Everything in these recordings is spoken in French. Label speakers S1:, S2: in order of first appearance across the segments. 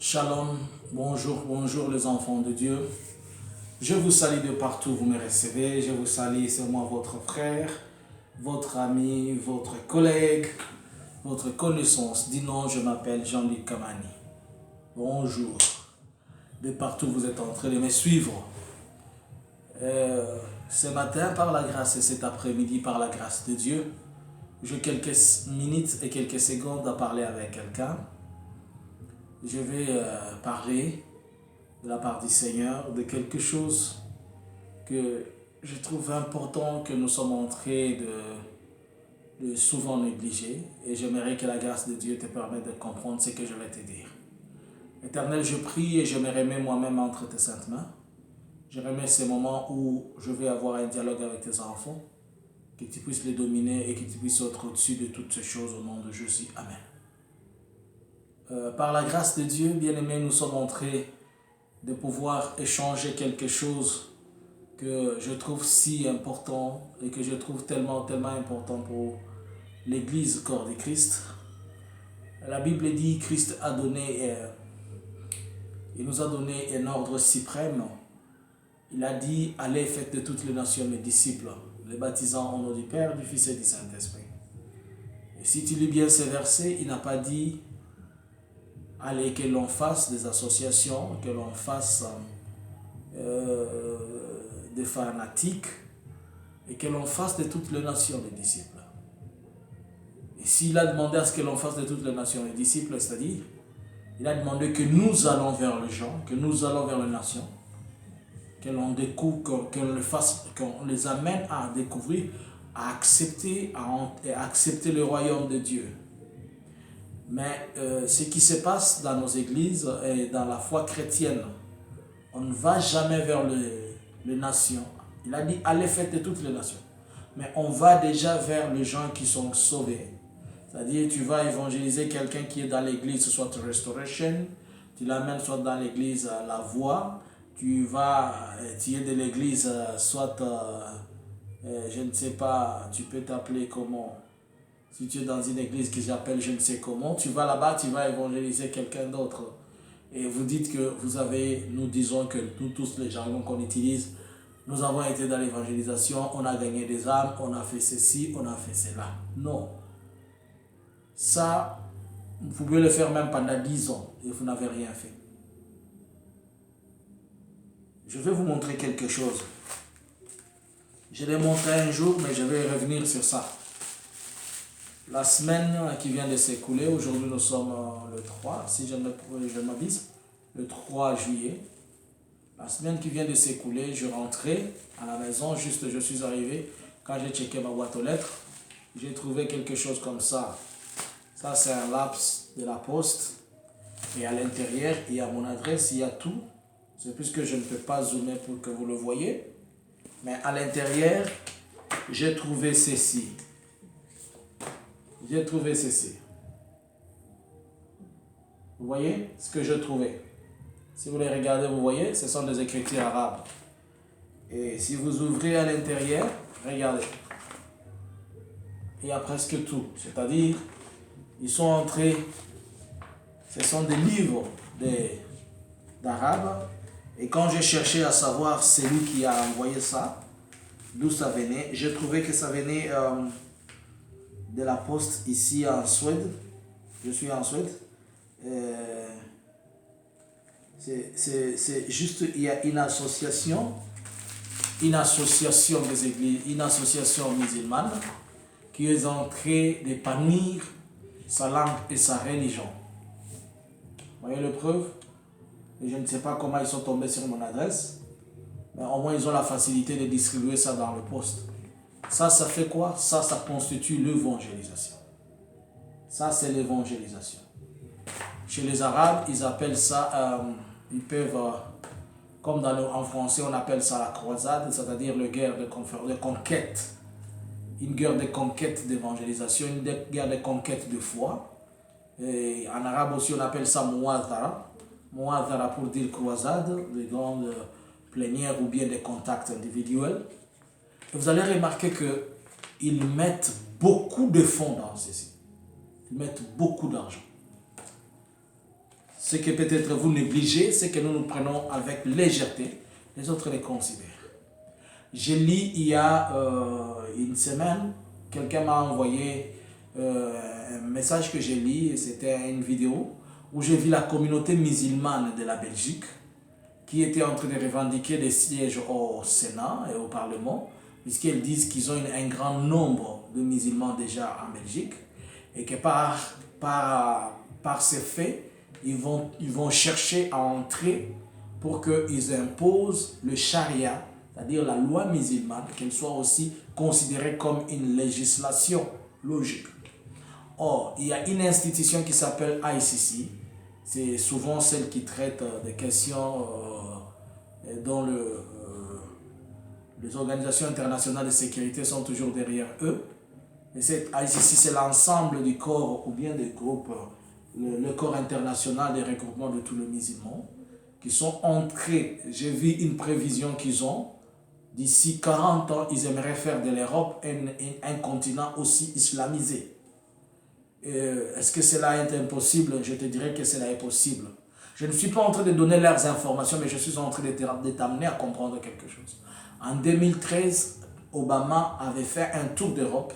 S1: Shalom, bonjour, bonjour les enfants de Dieu. Je vous salue de partout où vous me recevez. Je vous salue, c'est moi votre frère, votre ami, votre collègue, votre connaissance. Dis non, je m'appelle Jean-Luc Kamani. Bonjour. De partout où vous êtes en train de me suivre. Ce matin, par la grâce, et cet après-midi, par la grâce de Dieu, j'ai quelques minutes et quelques secondes à parler avec quelqu'un. Je vais parler de la part du Seigneur de quelque chose que je trouve important que nous sommes en train de souvent négliger, et j'aimerais que la grâce de Dieu te permette de comprendre ce que je vais te dire. Éternel, je prie et je me remets moi-même entre tes saintes mains. Je remets ces moments où je vais avoir un dialogue avec tes enfants, que tu puisses les dominer et que tu puisses être au-dessus de toutes ces choses au nom de Jésus. Amen. Par la grâce de Dieu, bien-aimés, nous sommes en train de pouvoir échanger quelque chose que je trouve si important et que je trouve tellement important pour l'Église corps de Christ. La Bible dit Christ a donné, il nous a donné un ordre suprême. Il a dit, allez, faites de toutes les nations mes disciples, les baptisant au nom du Père, du Fils et du Saint-Esprit. Et si tu lis bien ces versets, il n'a pas dit, allez, que l'on fasse des associations, que l'on fasse des fanatiques, et que l'on fasse de toutes les nations des disciples. Et s'il a demandé à ce que l'on fasse de toutes les nations des disciples, c'est-à-dire, il a demandé que nous allons vers les gens, que nous allons vers les nations, que l'on découvre, qu'on les amène à découvrir, à accepter le royaume de Dieu. Mais ce qui se passe dans nos églises et dans la foi chrétienne, on ne va jamais vers les nations. Il a dit, allez faites de toutes les nations. Mais on va déjà vers les gens qui sont sauvés. C'est-à-dire, tu vas évangéliser quelqu'un qui est dans l'église, soit Restoration, tu l'amènes soit dans l'église La Voix, tu es de l'église, soit, je ne sais pas, tu peux t'appeler comment. Si tu es dans une église qui s'appelle je ne sais comment, tu vas là-bas, tu vas évangéliser quelqu'un d'autre. Et vous dites que nous disons que nous tous les jargons qu'on utilise, nous avons été dans l'évangélisation, on a gagné des âmes, on a fait ceci, on a fait cela. Non. Ça, vous pouvez le faire même pendant 10 ans et vous n'avez rien fait. Je vais vous montrer quelque chose. Je l'ai montré un jour, mais je vais revenir sur ça. La semaine qui vient de s'écouler, aujourd'hui nous sommes le 3, si je m'abuse, le 3 juillet. La semaine qui vient de s'écouler, je rentrais à la maison, juste je suis arrivé, quand j'ai checké ma boîte aux lettres, j'ai trouvé quelque chose comme ça. Ça c'est un laps de la poste, et à l'intérieur, il y a mon adresse, il y a tout. C'est plus que je ne peux pas zoomer pour que vous le voyez. Mais à l'intérieur, j'ai trouvé ceci. J'ai trouvé ceci. Vous voyez ce que j'ai trouvé? Si vous les regardez, vous voyez, ce sont des écritures arabes. Et si vous ouvrez à l'intérieur, regardez. Il y a presque tout. C'est-à-dire, ils sont entrés, ce sont des livres d'arabe. Et quand j'ai cherché à savoir celui qui a envoyé ça, d'où ça venait, j'ai trouvé que ça venait de la poste ici en Suède. Je suis en Suède. C'est juste, il y a une association des églises, une association musulmane qui est en train d'épanouir sa langue et sa religion. Vous voyez la preuve? Et je ne sais pas comment ils sont tombés sur mon adresse, mais au moins ils ont la facilité de distribuer ça dans le poste. Ça fait quoi? Ça constitue l'évangélisation. Ça, c'est l'évangélisation. Chez les Arabes, ils appellent ça, ils peuvent, comme en français, on appelle ça la croisade, c'est-à-dire la guerre de conquête. Une guerre de conquête d'évangélisation, une guerre de conquête de foi. Et en arabe aussi, on appelle ça muadhara. Muadhara pour dire croisade, des grandes plénières ou bien des contacts individuels. Et vous allez remarquer qu'ils mettent beaucoup de fonds dans ceci. Ils mettent beaucoup d'argent. ce que peut-être vous négligez, ce que nous prenons avec légèreté, les autres les considèrent. J'ai lu il y a une semaine, quelqu'un m'a envoyé un message que j'ai lu, c'était une vidéo où j'ai vu la communauté musulmane de la Belgique qui était en train de revendiquer des sièges au Sénat et au Parlement, puisqu'ils disent qu'ils ont un grand nombre de musulmans déjà en Belgique et que par ces faits, ils vont chercher à entrer pour qu'ils imposent le charia, c'est-à-dire la loi musulmane, qu'elle soit aussi considérée comme une législation logique. Or, il y a une institution qui s'appelle ICC, c'est souvent celle qui traite des questions dont les organisations internationales de sécurité sont toujours derrière eux. Et cette ICC, c'est l'ensemble du corps ou bien des groupes, le corps international des regroupements de tous les musulmans, qui sont entrés. J'ai vu une prévision qu'ils ont. D'ici 40 ans, ils aimeraient faire de l'Europe un continent aussi islamisé. Est-ce que cela est impossible? Je te dirais que cela est possible. Je ne suis pas en train de donner leurs informations, mais je suis en train de t'amener à comprendre quelque chose. En 2013, Obama avait fait un tour d'Europe.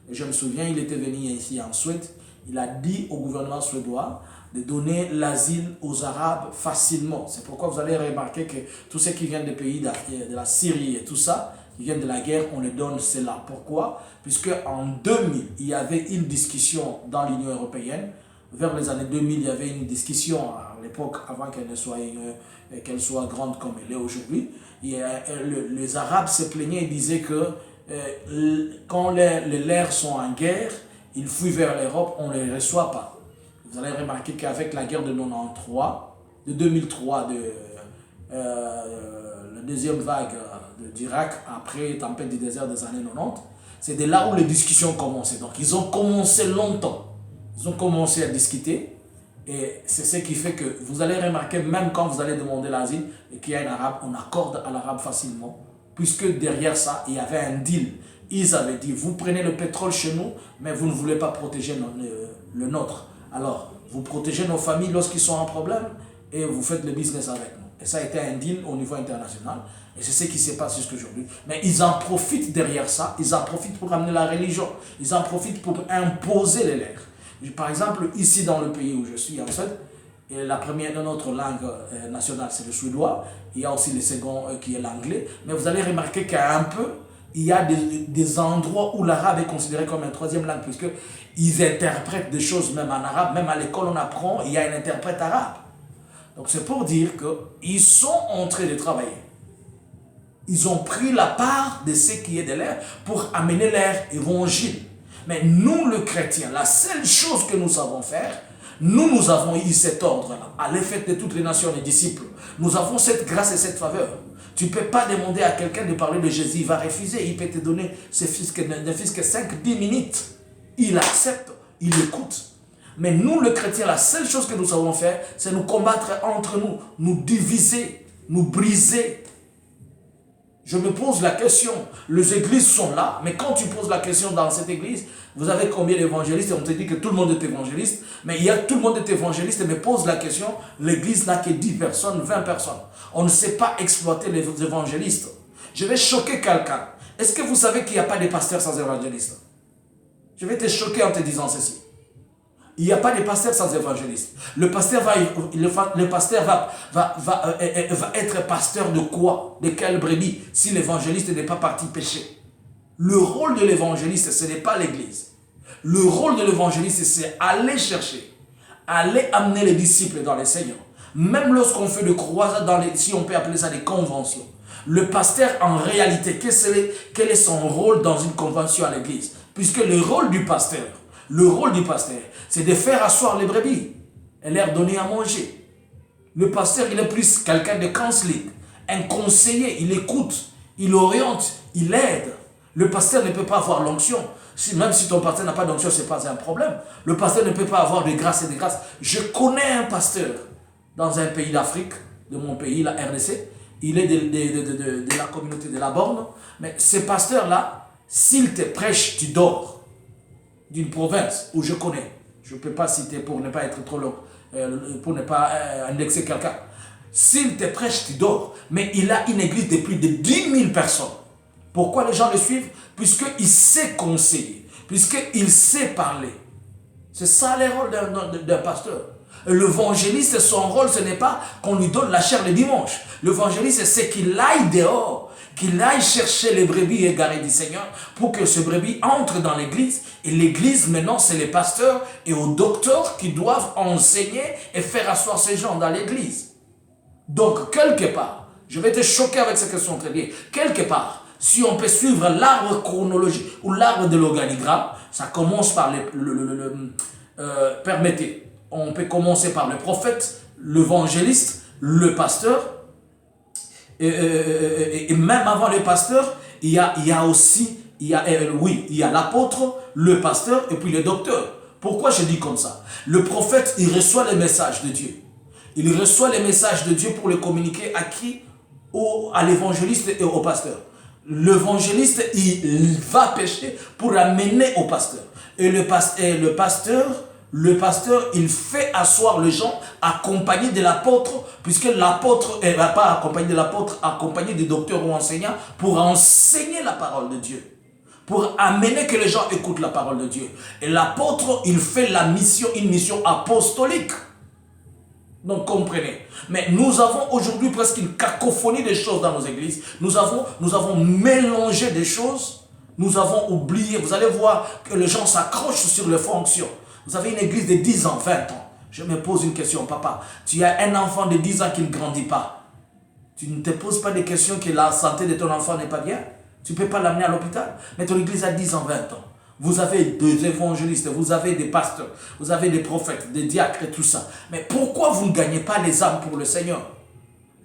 S1: Et je me souviens, il était venu ici en Suède. Il a dit au gouvernement suédois de donner l'asile aux Arabes facilement. C'est pourquoi vous allez remarquer que tous ceux qui viennent des pays de la Syrie et tout ça, qui viennent de la guerre, on les donne cela. Pourquoi? Puisque en 2000, il y avait une discussion dans l'Union européenne. Vers les années 2000, il y avait une discussion à l'époque, avant qu'elle soit grande comme elle est aujourd'hui. Les Arabes se plaignaient et disaient que quand les leurs sont en guerre, ils fuient vers l'Europe, on ne les reçoit pas. Vous allez remarquer qu'avec la guerre de 93, de 2003, la deuxième vague d'Irak, après tempête du désert des années 90, c'est de là où les discussions commençaient. Donc ils ont commencé longtemps. Ils ont commencé à discuter. Et c'est ce qui fait que vous allez remarquer, même quand vous allez demander l'asile et qu'il y a un arabe, on accorde à l'arabe facilement. Puisque derrière ça, il y avait un deal. Ils avaient dit, vous prenez le pétrole chez nous, mais vous ne voulez pas protéger le nôtre. Alors, vous protégez nos familles lorsqu'ils sont en problème et vous faites le business avec nous. Et ça a été un deal au niveau international. Et c'est ce qui se passe jusqu'aujourd'hui. Mais ils en profitent derrière ça. Ils en profitent pour amener la religion. Ils en profitent pour imposer les leurs. Par exemple, ici dans le pays où je suis, en fait, et la première de notre langue nationale, c'est le suédois. Il y a aussi le second qui est l'anglais. Mais vous allez remarquer qu'un peu, il y a des endroits où l'arabe est considéré comme une troisième langue, puisqu'ils interprètent des choses même en arabe. Même à l'école, on apprend, il y a un interprète arabe. Donc c'est pour dire qu'ils sont en train de travailler. Ils ont pris la part de ce qui est de l'air pour amener leur évangile. Mais nous, les chrétiens, la seule chose que nous savons faire, nous avons eu cet ordre-là, à l'effet de toutes les nations, les disciples. Nous avons cette grâce et cette faveur. Tu ne peux pas demander à quelqu'un de parler de Jésus, il va refuser, il peut te donner ne fût-ce que 5-10 minutes. Il accepte, il écoute. Mais nous, les chrétiens, la seule chose que nous savons faire, c'est nous combattre entre nous, nous diviser, nous briser. Je me pose la question, les églises sont là, mais quand tu poses la question dans cette église, vous avez combien d'évangélistes? On te dit que tout le monde est évangéliste, mais tout le monde est évangéliste, mais pose la question, l'église n'a que 10 personnes, 20 personnes. On ne sait pas exploiter les évangélistes. Je vais choquer quelqu'un. Est-ce que vous savez qu'il n'y a pas de pasteur sans évangéliste? Je vais te choquer en te disant ceci. Il n'y a pas de pasteur sans évangéliste. Le pasteur va être pasteur de quoi? De quelle brebis? Si l'évangéliste n'est pas parti pécher. Le rôle de l'évangéliste, ce n'est pas l'église. Le rôle de l'évangéliste, c'est aller chercher, aller amener les disciples dans les seigneurs. Même lorsqu'on fait des croisades, si on peut appeler ça des conventions. Le pasteur, en réalité, quel est son rôle dans une convention à l'église? Puisque le rôle du pasteur, c'est de faire asseoir les brebis et leur donner à manger. Le pasteur, il est plus quelqu'un de counseling, un conseiller, il écoute, il oriente, il aide. Le pasteur ne peut pas avoir l'onction. Même si ton pasteur n'a pas d'onction, ce n'est pas un problème. Le pasteur ne peut pas avoir de grâce et de grâce. Je connais un pasteur dans un pays d'Afrique, de mon pays, la RDC. Il est de la communauté de la Borne. Mais ce pasteur-là, s'il te prêche, tu dors. D'une province où je connais. Je ne peux pas citer pour ne pas être trop long, pour ne pas indexer quelqu'un. S'il te prêche, tu dors. Mais il a une église de plus de 10 000 personnes. Pourquoi les gens le suivent? Puisqu'il sait conseiller, puisqu'il sait parler. C'est ça le rôle d'un pasteur. L'évangéliste, son rôle, ce n'est pas qu'on lui donne la chair le dimanche. L'évangéliste, c'est qu'il aille dehors, qu'il aille chercher les brebis égarées du Seigneur pour que ce brebis entre dans l'église. Et l'église, maintenant, c'est les pasteurs et aux docteurs qui doivent enseigner et faire asseoir ces gens dans l'église. Donc, quelque part, je vais te choquer avec ces questions très bien. Quelque part, si on peut suivre l'arbre chronologique ou l'arbre de l'organigramme, ça commence par permettez, on peut commencer par le prophète, l'évangéliste, le pasteur, et même avant le pasteur, il y a aussi, il y a l'apôtre, le pasteur et puis le docteur. Pourquoi je dis comme ça? Le prophète, il reçoit les messages de Dieu. Il reçoit les messages de Dieu pour les communiquer à qui? À l'évangéliste et au pasteur. L'évangéliste, il va pécher pour amener au pasteur. Et le pasteur, il fait asseoir les gens accompagné de l'apôtre, puisque l'apôtre ne va pas accompagné de l'apôtre, accompagné du docteur ou enseignant, pour enseigner la parole de Dieu. Pour amener que les gens écoutent la parole de Dieu. Et l'apôtre, il fait une mission apostolique. Donc comprenez. Mais nous avons aujourd'hui presque une cacophonie des choses dans nos églises. Nous avons mélangé des choses. Nous avons oublié. Vous allez voir que les gens s'accrochent sur les fonctions. Vous avez une église de 10 ans, 20 ans. Je me pose une question, papa. Tu as un enfant de 10 ans qui ne grandit pas. Tu ne te poses pas des questions que la santé de ton enfant n'est pas bien? Tu ne peux pas l'amener à l'hôpital. Mais ton église a 10 ans, 20 ans. Vous avez des évangélistes, vous avez des pasteurs, vous avez des prophètes, des diacres et tout ça. Mais pourquoi vous ne gagnez pas les âmes pour le Seigneur?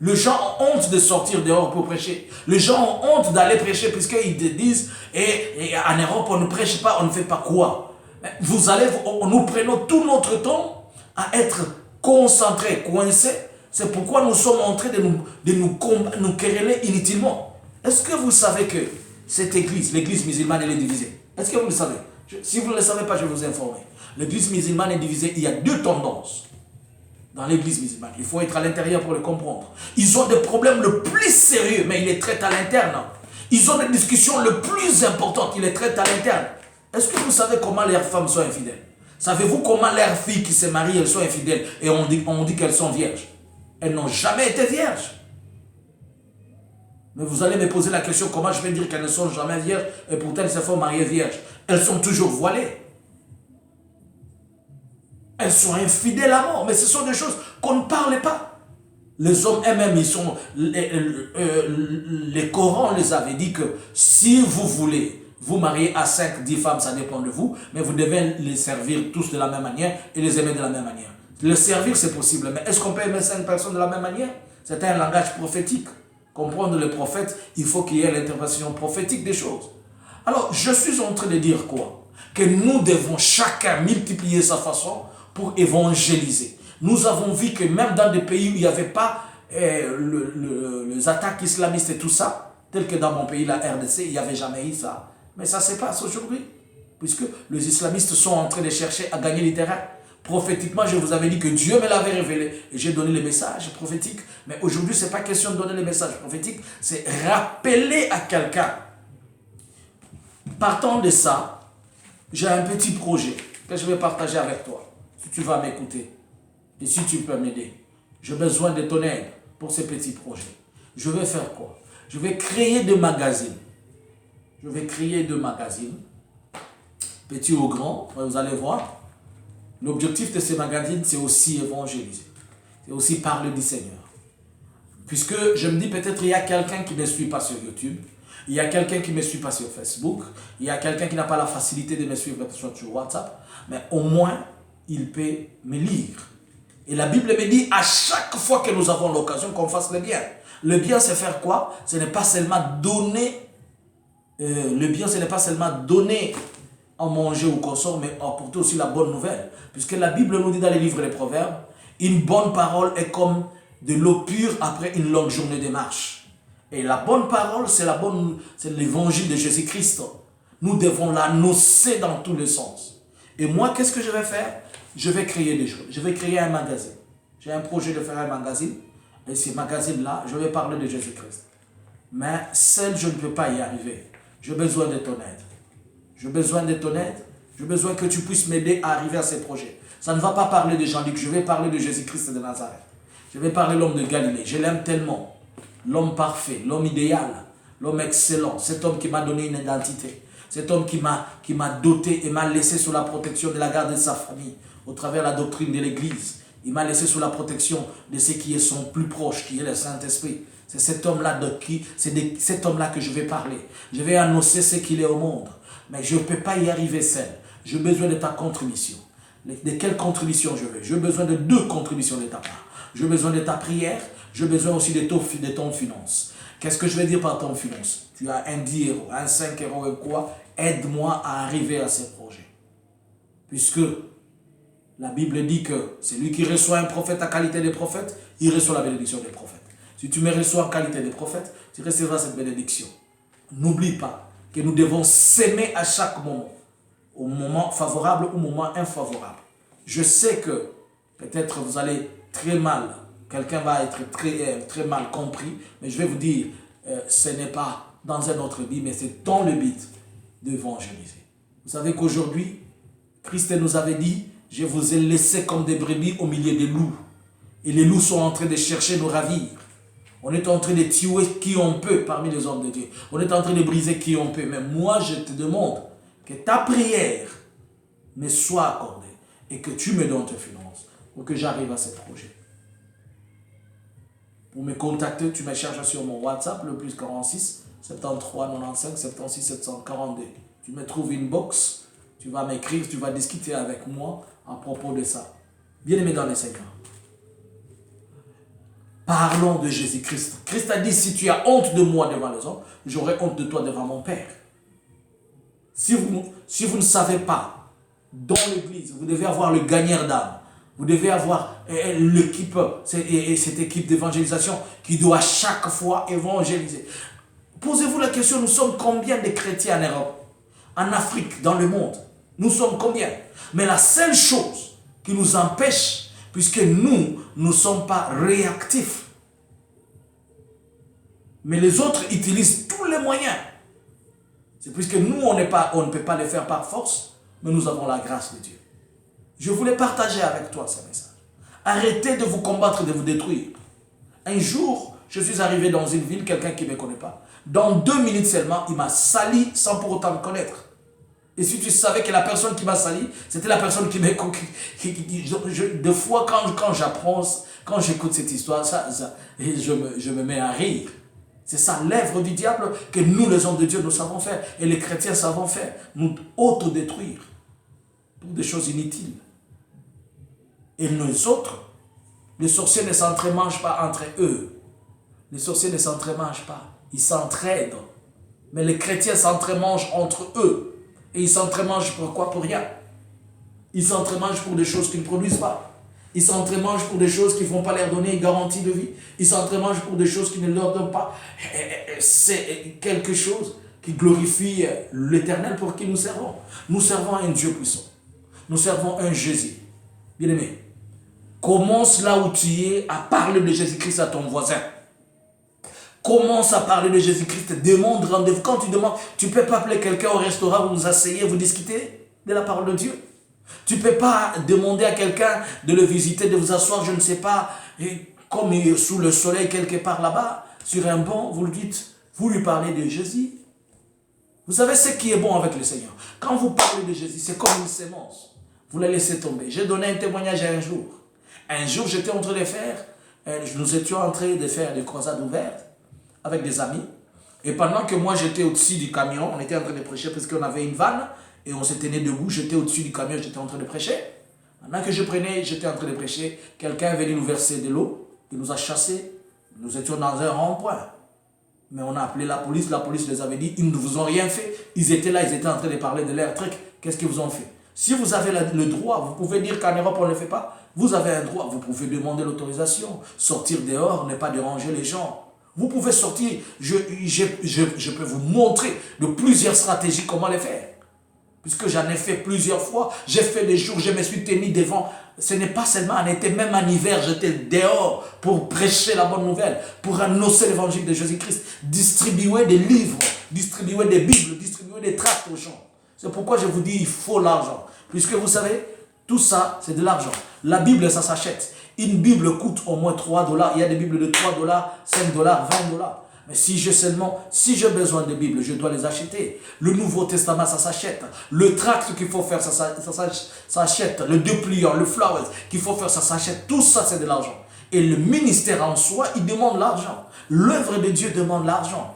S1: Les gens ont honte de sortir dehors pour prêcher. Les gens ont honte d'aller prêcher puisqu'ils te disent et en Europe on ne prêche pas, on ne fait pas quoi? Nous prenons tout notre temps à être concentrés, coincés. C'est pourquoi nous sommes en train de nous quereller inutilement. Est-ce que vous savez que cette église, l'église musulmane, elle est divisée? Est-ce que vous le savez? Si vous ne le savez pas, je vais vous informer. L'église musulmane est divisée. Il y a deux tendances dans l'église musulmane. Il faut être à l'intérieur pour le comprendre. Ils ont des problèmes le plus sérieux, mais ils les traitent à l'interne. Ils ont des discussions le plus importantes, ils les traitent à l'interne. Est-ce que vous savez comment leurs femmes sont infidèles? Savez-vous comment leurs filles qui se marient, elles sont infidèles et on dit qu'elles sont vierges? Elles n'ont jamais été vierges. Mais vous allez me poser la question, comment je vais dire qu'elles ne sont jamais vierges et pourtant elles se font marier vierges? Elles sont toujours voilées. Elles sont infidèles à mort. Mais ce sont des choses qu'on ne parle pas. Les hommes eux-mêmes, les Corans les avaient dit que si vous voulez vous marier à 5, 10 femmes, ça dépend de vous, mais vous devez les servir tous de la même manière et les aimer de la même manière. Les servir, c'est possible, mais est-ce qu'on peut aimer 5 personnes de la même manière? C'est un langage prophétique. Comprendre le prophète, il faut qu'il y ait l'intervention prophétique des choses. Alors, je suis en train de dire quoi? Que nous devons chacun multiplier sa façon pour évangéliser. Nous avons vu que même dans des pays où il n'y avait pas les attaques islamistes et tout ça, tel que dans mon pays, la RDC, il n'y avait jamais eu ça. Mais ça se passe aujourd'hui, puisque les islamistes sont en train de chercher à gagner du terrain. Prophétiquement, je vous avais dit que Dieu me l'avait révélé et j'ai donné les messages prophétiques. Mais aujourd'hui, ce n'est pas question de donner les messages prophétiques, c'est rappeler à quelqu'un. Partant de ça, j'ai un petit projet que je vais partager avec toi. Si tu vas m'écouter et si tu peux m'aider, j'ai besoin de ton aide pour ce petit projet. Je vais faire quoi? Je vais créer des magazines. Je vais créer 2 magazines, petits ou grands, vous allez voir. L'objectif de ces magazines, c'est aussi évangéliser. C'est aussi parler du Seigneur. Puisque je me dis, peut-être il y a quelqu'un qui ne me suit pas sur YouTube, il y a quelqu'un qui ne me suit pas sur Facebook, il y a quelqu'un qui n'a pas la facilité de me suivre sur WhatsApp, mais au moins, il peut me lire. Et la Bible me dit, à chaque fois que nous avons l'occasion, qu'on fasse le bien. Le bien, c'est faire quoi? Ce n'est pas seulement donner. Le bien, ce n'est pas seulement donner à manger ou consort, mais apporter aussi la bonne nouvelle. Puisque la Bible nous dit dans les livres des Proverbes, une bonne parole est comme de l'eau pure après une longue journée de marche. Et la bonne parole, c'est l'évangile de Jésus-Christ. Nous devons l'annoncer dans tous les sens. Et moi, qu'est-ce que je vais faire? je vais créer des choses. Je vais créer un magazine. J'ai un projet de faire un magazine. Et ce magazine-là, je vais parler de Jésus-Christ. Mais seul, je ne peux pas y arriver. J'ai besoin de ton aide. J'ai besoin de ton aide. J'ai besoin que tu puisses m'aider à arriver à ces projets. Ça ne va pas parler de Jean-Luc. Je vais parler de Jésus-Christ de Nazareth. Je vais parler de l'homme de Galilée. Je l'aime tellement. L'homme parfait, l'homme idéal, l'homme excellent. Cet homme qui m'a donné une identité. Cet homme qui m'a doté et m'a laissé sous la protection de la garde de sa famille. Au travers de la doctrine de l'Église. Il m'a laissé sous la protection de ce qui est son plus proche, qui est le Saint-Esprit. C'est cet homme-là cet homme-là que je vais parler. Je vais annoncer ce qu'il est au monde. Mais je ne peux pas y arriver seul. J'ai besoin de ta contribution. De quelle contribution je veux? J'ai besoin de 2 contributions de ta part. J'ai besoin de ta prière. J'ai besoin aussi de ton finance. Qu'est-ce que je vais dire par ton finance? Tu as un 10 euros, un 5 euros et quoi? Aide-moi à arriver à ces projets. Puisque la Bible dit que celui qui reçoit un prophète à qualité de prophète, il reçoit la bénédiction des prophètes. Si tu me reçois en qualité de prophète, tu recevras cette bénédiction. N'oublie pas que nous devons s'aimer à chaque moment. Au moment favorable ou au moment infavorable. Je sais que peut-être vous allez très mal, quelqu'un va être très mal compris, mais je vais vous dire, ce n'est pas dans un autre but, mais c'est dans le but d'évangéliser. Vous savez qu'aujourd'hui, Christ nous avait dit, je vous ai laissé comme des brebis au milieu des loups. Et les loups sont en train de chercher nous ravir. On est en train de tuer qui on peut parmi les hommes de Dieu. On est en train de briser qui on peut. Mais moi, je te demande que ta prière me soit accordée et que tu me donnes tes finances pour que j'arrive à ce projet. Pour me contacter, tu me cherches sur mon WhatsApp, le plus 46 73 95 76 742. Tu me trouves une box, tu vas m'écrire, tu vas discuter avec moi à propos de ça. Bien-aimé dans les Seigneur, parlons de Jésus-Christ. Christ a dit, si tu as honte de moi devant les hommes, j'aurai honte de toi devant mon Père. Si vous ne savez pas, dans l'église, vous devez avoir le gagneur d'âme. Vous devez avoir l'équipe, cette équipe d'évangélisation qui doit chaque fois évangéliser. Posez-vous la question, nous sommes combien de chrétiens en Europe, en Afrique, dans le monde? Nous sommes combien? Mais la seule chose qui nous empêche, puisque nous ne sommes pas réactifs, mais les autres utilisent tous les moyens. C'est puisque nous, on ne peut pas les faire par force, mais nous avons la grâce de Dieu. Je voulais partager avec toi ce message. Arrêtez de vous combattre, de vous détruire. Un jour, je suis arrivé dans une ville, quelqu'un qui ne me connaît pas. Dans 2 minutes seulement, il m'a sali sans pour autant me connaître. Et si tu savais que la personne qui m'a sali, c'était la personne qui m'a... Des fois, quand j'apprends, quand j'écoute cette histoire, je me mets à rire. C'est ça l'œuvre du diable que nous, les hommes de Dieu, nous savons faire. Et les chrétiens savons faire. Nous autodétruire pour des choses inutiles. Et nous autres, les sorciers ne s'entremangent pas entre eux. Les sorciers ne s'entremangent pas. Ils s'entraident. Mais les chrétiens s'entremangent entre eux. Et ils s'entremangent pour quoi? Pour rien. Ils s'entremangent pour des choses qui ne produisent pas. Ils s'entremangent pour des choses qui ne vont pas leur donner une garantie de vie. Ils s'entremangent pour des choses qui ne leur donnent pas. C'est quelque chose qui glorifie l'Éternel pour qui nous servons. Nous servons un Dieu puissant. Nous servons un Jésus. Bien-aimé, commence là où tu es à parler de Jésus-Christ à ton voisin. Commence à parler de Jésus-Christ. Demande rendez-vous. Quand tu demandes, tu ne peux pas appeler quelqu'un au restaurant, vous vous asseyez, vous discutez de la parole de Dieu. Tu ne peux pas demander à quelqu'un de le visiter, de vous asseoir, je ne sais pas, comme sous le soleil quelque part là-bas, sur un banc, vous le dites, vous lui parlez de Jésus. Vous savez ce qui est bon avec le Seigneur. Quand vous parlez de Jésus, c'est comme une sémence. Vous la laissez tomber. J'ai donné un témoignage un jour. Un jour, j'étais en train de faire, nous étions en train de faire des croisades ouvertes avec des amis. Et pendant que moi, j'étais au-dessus du camion, on était en train de prêcher parce qu'on avait une vanne et on se tenait debout. J'étais au-dessus du camion, j'étais en train de prêcher. Pendant que j'étais en train de prêcher, quelqu'un est venu nous verser de l'eau. Il nous a chassés. Nous étions dans un rond-point. Mais on a appelé la police les avait dit, ils ne vous ont rien fait. Ils étaient là, ils étaient en train de parler de leur truc. Qu'est-ce qu'ils vous ont fait? Si vous avez le droit, vous pouvez dire qu'en Europe on ne le fait pas. Vous avez un droit, vous pouvez demander l'autorisation. Sortir dehors, ne pas déranger les gens. Vous pouvez sortir, je peux vous montrer de plusieurs stratégies comment les faire. Puisque j'en ai fait plusieurs fois, j'ai fait des jours, je me suis tenu devant. Ce n'est pas seulement en été, même en hiver, j'étais dehors pour prêcher la bonne nouvelle, pour annoncer l'évangile de Jésus-Christ, distribuer des livres, distribuer des Bibles, distribuer des tracts aux gens. C'est pourquoi je vous dis, il faut l'argent. Puisque vous savez, tout ça, c'est de l'argent. La Bible, ça s'achète. Une Bible coûte au moins 3 $. Il y a des Bibles de 3 $, 5 $, 20 $. Mais si j'ai besoin de Bibles, je dois les acheter. Le Nouveau Testament, ça s'achète. Le tract qu'il faut faire, ça s'achète. Le dépliant, le flowers qu'il faut faire, ça s'achète. Tout ça, c'est de l'argent. Et le ministère en soi, il demande l'argent. L'œuvre de Dieu demande l'argent.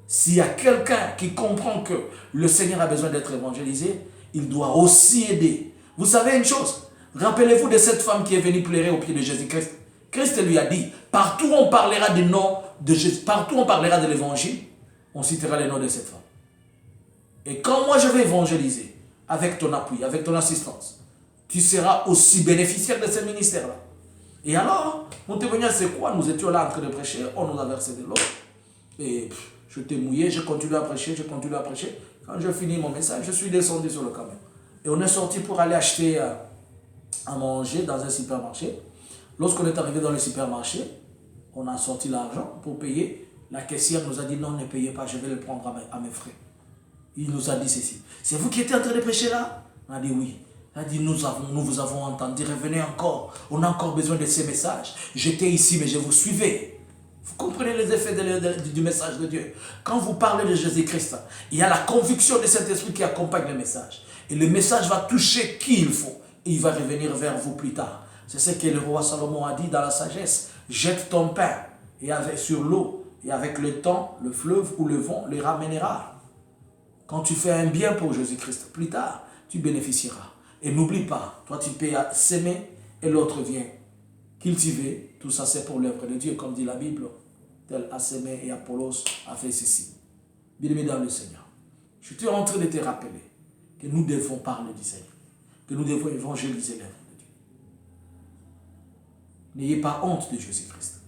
S1: S'il y a quelqu'un qui comprend que le Seigneur a besoin d'être évangélisé, il doit aussi aider. Vous savez une chose? Rappelez-vous de cette femme qui est venue pleurer au pied de Jésus-Christ. Christ lui a dit, partout on parlera du nom de Jésus, partout on parlera de l'évangile, on citera le nom de cette femme. Et quand moi je vais évangéliser, avec ton appui, avec ton assistance, tu seras aussi bénéficiaire de ce ministère-là. Et alors, mon témoignage c'est quoi? Nous étions là en train de prêcher, on nous a versé de l'eau, et je t'ai mouillé, je continue à prêcher, Quand je finis mon message, je suis descendu sur le camion. Et on est sorti pour aller acheter à manger dans un supermarché. Lorsqu'on est arrivé dans le supermarché, on a sorti l'argent pour payer. La caissière nous a dit non, ne payez pas, je vais le prendre à mes frais. Il nous a dit ceci. C'est vous qui étiez en train de prêcher là? On a dit oui. Il a dit nous vous avons entendu, revenez encore. On a encore besoin de ces messages. J'étais ici, mais je vous suivais. Vous comprenez les effets du message de Dieu. Quand vous parlez de Jésus-Christ, il y a la conviction de cet esprit qui accompagne le message. Et le message va toucher qui il faut. Et il va revenir vers vous plus tard. C'est ce que le roi Salomon a dit dans la sagesse. Jette ton pain sur l'eau. Et avec le temps, le fleuve ou le vent les ramènera. Quand tu fais un bien pour Jésus-Christ, plus tard, tu bénéficieras. Et n'oublie pas, toi tu payes à s'aimer et l'autre vient cultiver. Tout ça c'est pour l'œuvre de Dieu, comme dit la Bible. Tel a sémé et Apollos a fait ceci. Bien-aimé dans le Seigneur, je suis en train de te rappeler que nous devons parler du Seigneur, que nous devons évangéliser l'œuvre de Dieu. N'ayez pas honte de Jésus-Christ.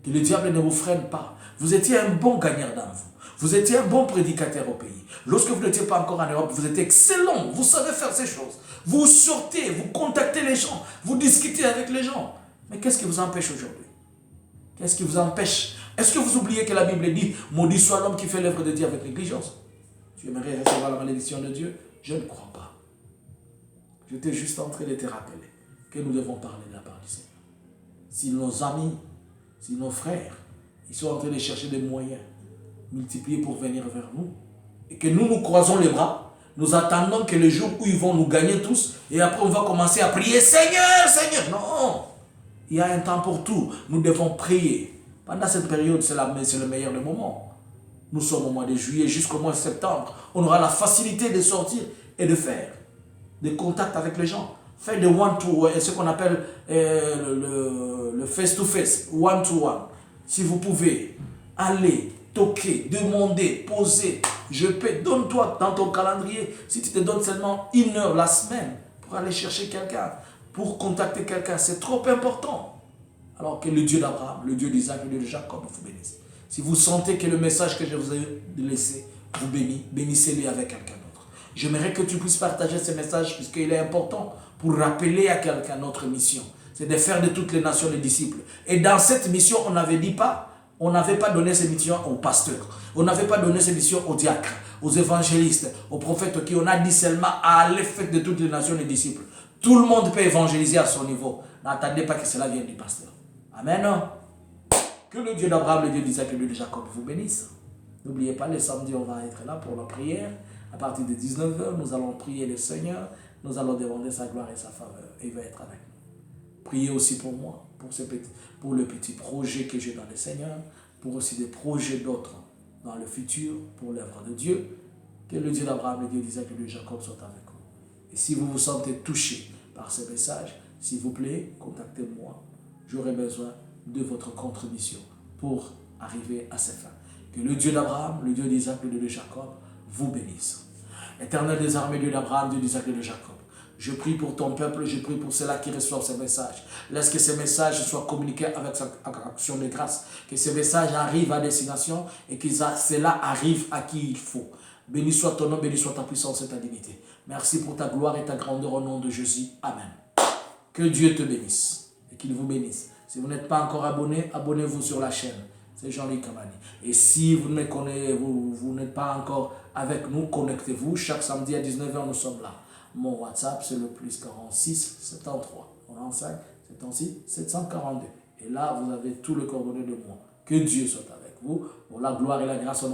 S1: Que le diable ne vous freine pas. Vous étiez un bon gagnant d'âme. Vous étiez un bon prédicateur au pays. Lorsque vous n'étiez pas encore en Europe, vous étiez excellent. Vous savez faire ces choses. Vous sortez, vous contactez les gens, vous discutez avec les gens. Mais qu'est-ce qui vous empêche aujourd'hui? Qu'est-ce qui vous empêche? Est-ce que vous oubliez que la Bible dit « Maudit soit l'homme qui fait l'œuvre de Dieu avec négligence » Tu aimerais recevoir la malédiction de Dieu? Je ne crois pas. J'étais juste en train de te rappeler que nous devons parler de la part du Seigneur. Si nos amis, si nos frères, ils sont en train de chercher des moyens multipliés pour venir vers nous, et que nous croisons les bras, nous attendons que le jour où ils vont nous gagner tous, et après on va commencer à prier « Seigneur, Seigneur !» Non! Il y a un temps pour tout. Nous devons prier. Pendant cette période, c'est le meilleur des moments. Nous sommes au mois de juillet jusqu'au mois de septembre. On aura la facilité de sortir et de faire des contacts avec les gens. Faire des one-to-one, ce qu'on appelle le face-to-face, one-to-one. Si vous pouvez aller, toquer, demander, poser, donne-toi dans ton calendrier, si tu te donnes seulement 1 heure la semaine pour aller chercher quelqu'un, pour contacter quelqu'un, c'est trop important. Alors que le Dieu d'Abraham, le Dieu d'Isaac, le Dieu de Jacob vous bénisse. Si vous sentez que le message que je vous ai laissé vous bénit, bénissez-le avec quelqu'un d'autre. J'aimerais que tu puisses partager ce message puisqu'il est important pour rappeler à quelqu'un notre mission. C'est de faire de toutes les nations les disciples. Et dans cette mission, on n'avait pas donné ces missions aux pasteurs. On n'avait pas donné ces missions aux diacres, aux évangélistes, aux prophètes qui on a dit seulement à aller faire de toutes les nations les disciples. Tout le monde peut évangéliser à son niveau. N'attendez pas que cela vienne du pasteur. Amen. Que le Dieu d'Abraham, le Dieu d'Isaac et le Dieu de Jacob vous bénisse. N'oubliez pas, le samedi, on va être là pour la prière. À partir de 19h, nous allons prier le Seigneur. Nous allons demander sa gloire et sa faveur. Et il va être avec nous. Priez aussi pour moi, pour le petit projet que j'ai dans le Seigneur, pour aussi des projets d'autres dans le futur, pour l'œuvre de Dieu. Que le Dieu d'Abraham, le Dieu d'Isaac et le Dieu de Jacob soit avec vous. Et si vous vous sentez touché par ce message, s'il vous plaît, contactez-moi. J'aurai besoin de votre contribution pour arriver à ces fins. Que le Dieu d'Abraham, le Dieu d'Isaac, le Dieu de Jacob vous bénisse. Éternel des armées, Dieu d'Abraham, Dieu d'Isaac et de Jacob, je prie pour ton peuple, je prie pour ceux-là qui reçoivent ces messages. Laisse que ces messages soient communiqués avec action de grâce. Que ces messages arrivent à destination et que cela arrive à qui il faut. Béni soit ton nom, béni soit ta puissance et ta dignité. Merci pour ta gloire et ta grandeur au nom de Jésus. Amen. Que Dieu te bénisse et qu'il vous bénisse. Si vous n'êtes pas encore abonné, abonnez-vous sur la chaîne. C'est Jean-Luc Kamani. Et si vous n'êtes pas encore avec nous, connectez-vous. Chaque samedi à 19h, nous sommes là. Mon WhatsApp, c'est le plus 46 73 95 76 742. Et là, vous avez tous les coordonnées de moi. Que Dieu soit avec vous. Pour la gloire et la grâce au nom